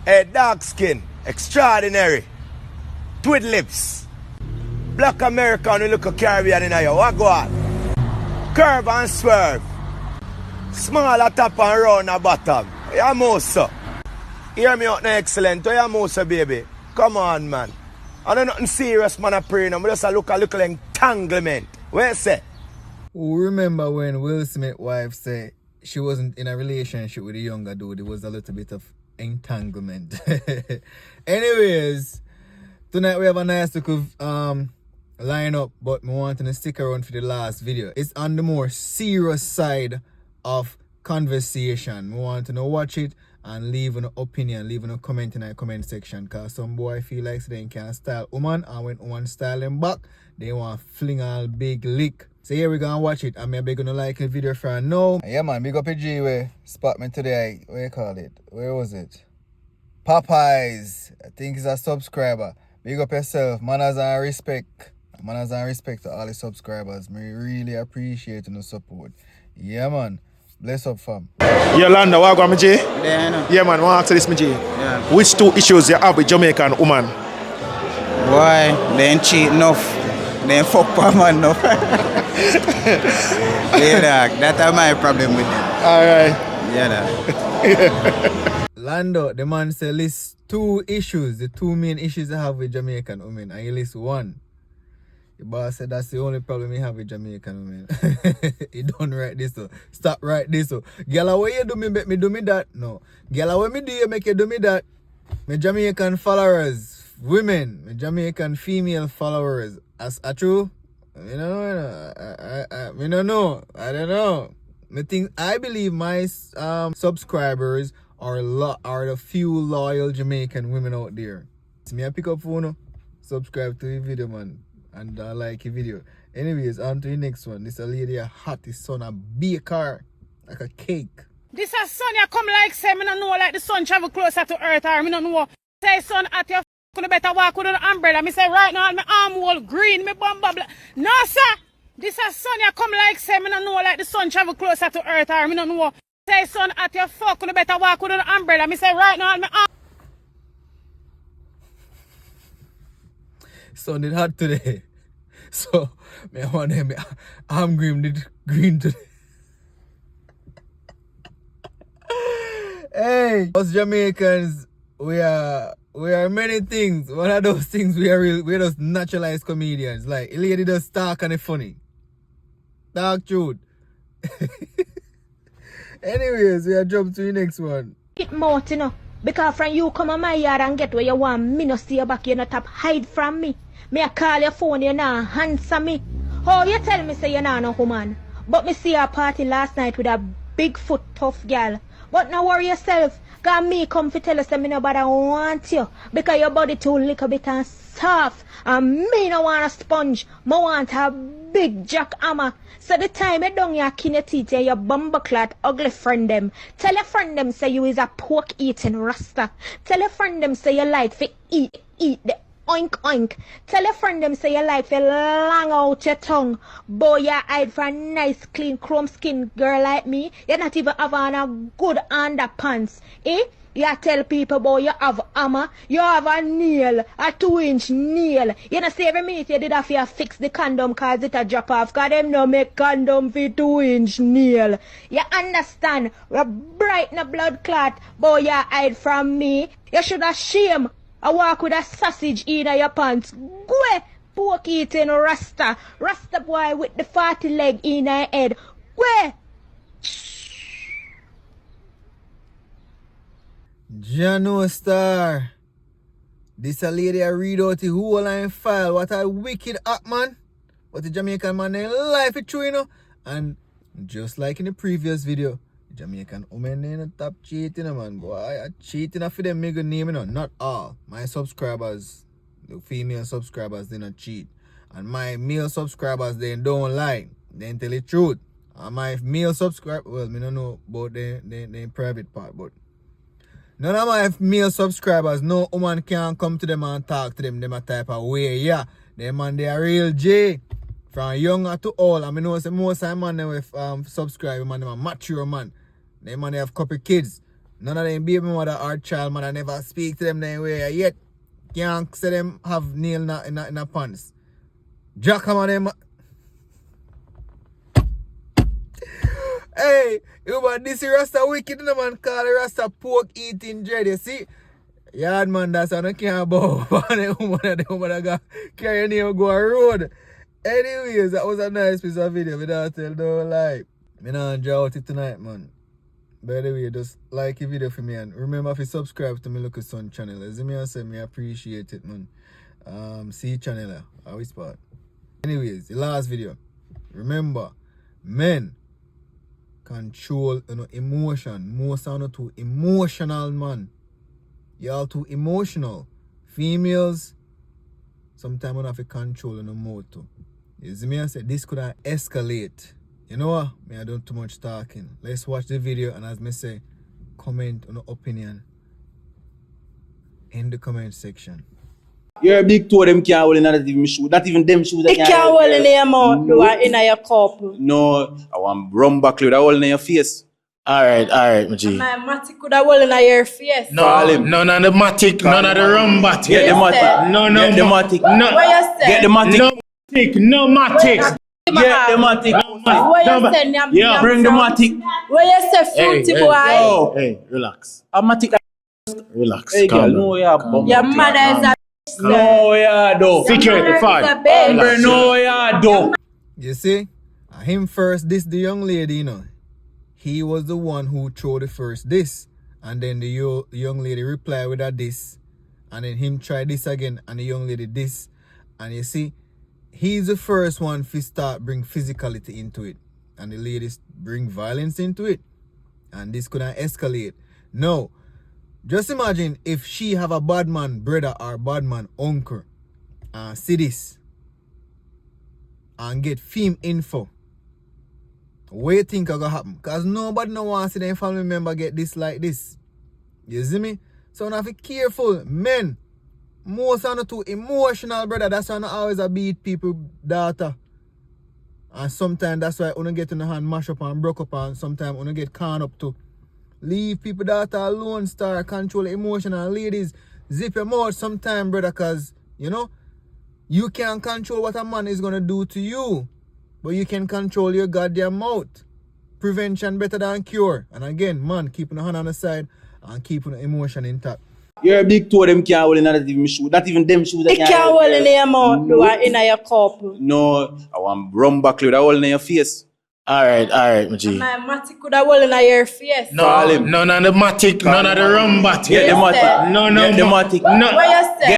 A dark skin, extraordinary. Twid lips. Black American who look a Caribbean in here. What go on? Curve and swerve. Smaller top and round the bottom. Yeah, Mosa. Hear me out now, excellent. Yeah, Mosa, baby. Come on, man. I don't nothing serious, man. I pray now. I just look a little entanglement. Where you say? Remember when Will Smith's wife said she wasn't in a relationship with a younger dude? It was a little bit of entanglement. Anyways, tonight we have a nice little lineup, but I want to stick around for the last video. It's on the more serious side of conversation. I want to watch it and leave an opinion, leave a comment in the comment section, because some boy feel like they can't style woman, and when woman style them back, they want to fling all big lick. So here we gonna watch it, and maybe gonna like the video from now. Yeah man, big up a G way. Spot me today. What you call it? Where was it? Popeyes. I think he's a subscriber. Big up yourself. Manners and respect. Manners and respect to all the subscribers. Me really appreciate the support. Yeah man. Bless up fam. Yolanda, what go, G? Yeah, I know. Yeah man, what answer this, G? Yeah. Which two issues you have with Jamaican woman? Why? They ain't cheat enough. They ain't fuck per man enough. Yeah, dog. That's my problem with them. Alright. Yeah, dog. Lando, the man said list 2 issues, the 2 main issues I have with Jamaican women, and you list 1. The boss said that's the only problem he have with Jamaican women. He don't write this so. Stop write this so. Girl, what you do me make me do me that? No. Girl, what me do you make you do me that? My Jamaican followers, women, my Jamaican female followers. As true? You know, I don't know. I don't know. I believe my subscribers are the few loyal Jamaican women out there. So me I pick up phone, subscribe to the video, man, and like the video. Anyways, on to the next one. This a lady a hot, this son a baker like a cake. This a sun you come like say me no know like the sun travel closer to earth, or me no know say sun at your you better walk with an umbrella. Me say right now my arm hole green, me bum bubble. No sir, this a sun you come like say me no know like the sun travel closer to earth, or me no know say sun at your you better walk with an umbrella. Me say right now my arm. Sun it hot today, so me want them arm green today. Hey, us Jamaicans, we are many things. One of those things we're just naturalized comedians. Like a lady does talk and it's funny. Talk truth. Anyways, we are jump to the next one. It more, you know, because from you come on my yard and get where you want, me no see you back, you no top hide from me. Me I call your phone, you not answer me. Oh, you tell me say you not no woman. But me see a party last night with a big foot tough girl. But no worry yourself, cause me come to tell you say me nobody want you. Because your body too little bit and soft. And me no want a sponge, me want a big jackhammer. So the time you down your kin your teeth and your bumbleclad ugly friend them. Tell your friend them say you is a pork eating rasta. Tell your friend them say you like to eat the oink oink. Tell your friend them say you like to long out your tongue. Boy, you hide for a nice clean chrome skin girl like me. You not even have on a good underpants. Eh? You tell people, boy, you have hammer, you have a nail, a 2-inch nail. You know, say every minute you did have to fix the condom cause it a drop off. Cause them no make condom for 2-inch nail. You understand? We brighten a blood clot, boy, you hide from me. You should have shame. I walk with a sausage in your pants. Go, pork eating rasta. Rasta boy with the 40 leg in your head. Go. Jano Star. This a lady I read out the whole line file. What a wicked act, man. What the Jamaican man in life it true, you know. And just like in the previous video, the Jamaican woman in the top cheating, man. Boy, I cheating for them make a name, you know. Not all. My subscribers, the female subscribers, they not cheat. And my male subscribers, they don't lie. They tell the truth. And my male subscribers, well, I don't know about the private part, but none of my male subscribers, no woman can come to them and talk to them a type of way. Yeah, them man, they are real J. From young to old. I mean, most of them man they with subscribe, man, they are mature man. Them man, they have couple kids. None of them baby mother or child man, I never speak to them that way yet. Can't say them have nail in a pants. Jack on them. Hey, you man, this Rasta wicked no man call Rasta pork eating dread, you see? Yard man, that's how I can't bow. The woman got carry your name go a road. Anyways, that was a nice piece of video. We don't tell no lie. I don't enjoy it tonight, man. By the way, just like the video for me and remember if you subscribe to my local son channel. As me I say, me appreciate it, man. See channel, I whisper. Anyways, the last video. Remember, men control emotion. Most are not too emotional, man. Y'all too emotional. Females, sometimes you have to control in the mouth too. You see me I say this could escalate. You know what? Me I done too much talking. Let's watch the video and as me say, comment on the opinion in the comment section. You're a big two of them can't hold in not even shoes. Not even them shoes that can't hold in your mouth or in your cup. No, I want rum back with a hole in your face. Alright, my G. My matic could have hole in your face. None of the matic, none of the rum batic. Get the matic. No, Get the matic. No. What you say? Get the matic. No matic. Get the matic. What you say? Yeah. Bring the matic. What you say, fruity boy? Hey, relax. A matic. Relax. Hey, girl, Calm no, down. yeah, Your mother is a no, yeah, do. Security, fine. No, yeah, do. You see? Him first, this the young lady, you know. He was the one who threw the first this. And then the young lady replied with a this. And then him try this again. And the young lady this. And you see, he's the first one to start bring physicality into it. And the ladies bring violence into it. And this could not escalate. No. Just imagine if she have a bad man brother or bad man uncle. And see this. And get film info. What you think are gonna happen? Because nobody no want to see their family member get this like this. You see me? So now be careful. Men, most are not too emotional, brother. That's why I always a beat people daughter. And sometimes that's why I get in the hand mash up and broke up and sometimes I get can up too. Leave people daughter alone, start control emotional. Ladies, zip your mouth sometime, brother, because you know you can't control what a man is gonna do to you. But you can control your goddamn mouth. Prevention better than cure. And again, man, keeping the hand on the side and keeping the emotion intact. You're a big two of them can't hold in not even shoes. Not even them shoes that can't hold in your mouth or in your cup. No, I want rum back with a hole in your face. Alright, my G. My matic could have hole in your face. None of the matic, none of the rum batic. Get the matic. No. Get the matic. No. What you say?